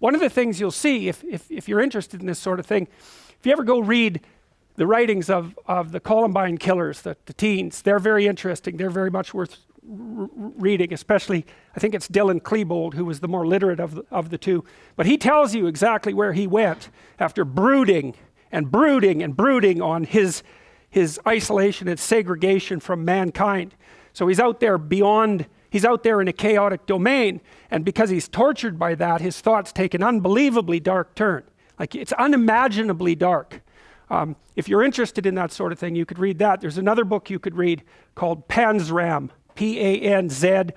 one of the things you'll see, if you're interested in this sort of thing, if you ever go read the writings of the Columbine killers, the teens, they're very interesting. They're very much worth reading, especially, I think it's Dylan Klebold, who was the more literate of the two. But he tells you exactly where he went after brooding and brooding and brooding on his isolation and segregation from mankind. So he's out there he's out there in a chaotic domain, and because he's tortured by that, his thoughts take an unbelievably dark turn. Like, it's unimaginably dark. If you're interested in that sort of thing, you could read that. There's another book you could read called Panzram, Panzram,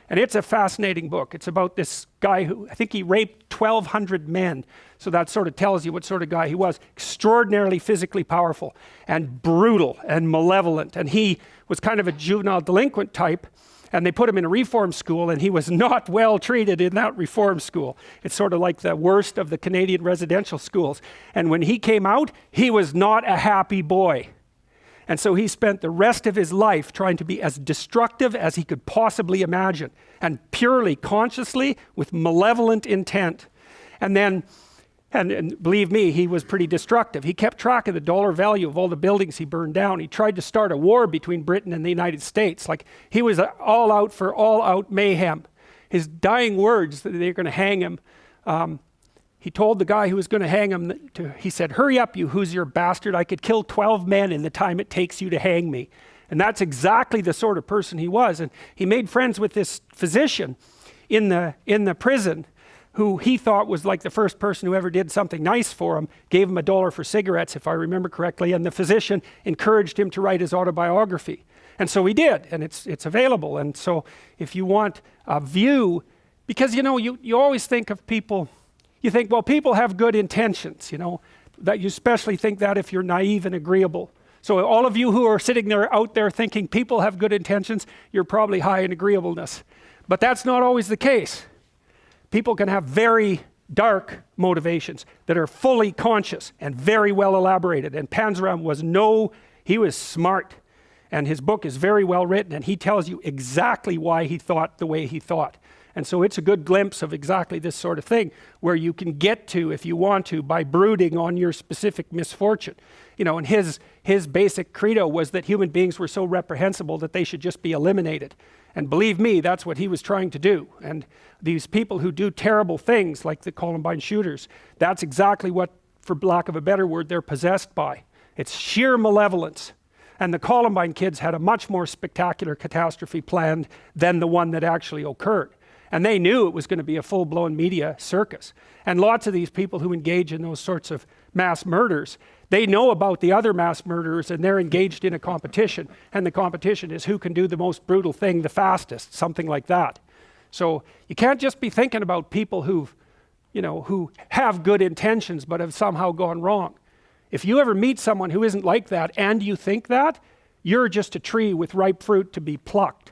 and it's a fascinating book. It's about this guy who, I think he raped 1,200 men. So that sort of tells you what sort of guy he was. Extraordinarily physically powerful and brutal and malevolent. And he was kind of a juvenile delinquent type, and they put him in a reform school, and he was not well treated in that reform school. It's sort of like the worst of the Canadian residential schools. And when he came out, he was not a happy boy. And so he spent the rest of his life trying to be as destructive as he could possibly imagine, and purely, consciously, with malevolent intent. And then, and believe me, he was pretty destructive. He kept track of the dollar value of all the buildings he burned down. He tried to start a war between Britain and the United States. Like, he was all out for all-out mayhem. His dying words that they're going to hang him, he told the guy who was going to hang him, he said, "Hurry up, you Hoosier bastard. I could kill 12 men in the time it takes you to hang me." And that's exactly the sort of person he was. And he made friends with this physician in the prison, who he thought was like the first person who ever did something nice for him, gave him $1 for cigarettes, if I remember correctly, and the physician encouraged him to write his autobiography. And so he did, and it's available. And so if you want a view, because you always think of people, you think, well, people have good intentions, that you especially think that if you're naive and agreeable. So all of you who are sitting there out there thinking people have good intentions, you're probably high in agreeableness. But that's not always the case. People can have very dark motivations that are fully conscious and very well elaborated. And Panzram he was smart. And his book is very well written, and he tells you exactly why he thought the way he thought. And so it's a good glimpse of exactly this sort of thing, where you can get to, if you want to, by brooding on your specific misfortune. And his basic credo was that human beings were so reprehensible that they should just be eliminated. And believe me, that's what he was trying to do. And these people who do terrible things, like the Columbine shooters, that's exactly what, for lack of a better word, they're possessed by. It's sheer malevolence. And the Columbine kids had a much more spectacular catastrophe planned than the one that actually occurred. And they knew it was going to be a full-blown media circus. And lots of these people who engage in those sorts of mass murders, they know about the other mass murderers, and they're engaged in a competition. And the competition is who can do the most brutal thing the fastest, something like that. So you can't just be thinking about people who have good intentions but have somehow gone wrong. If you ever meet someone who isn't like that and you think that, you're just a tree with ripe fruit to be plucked.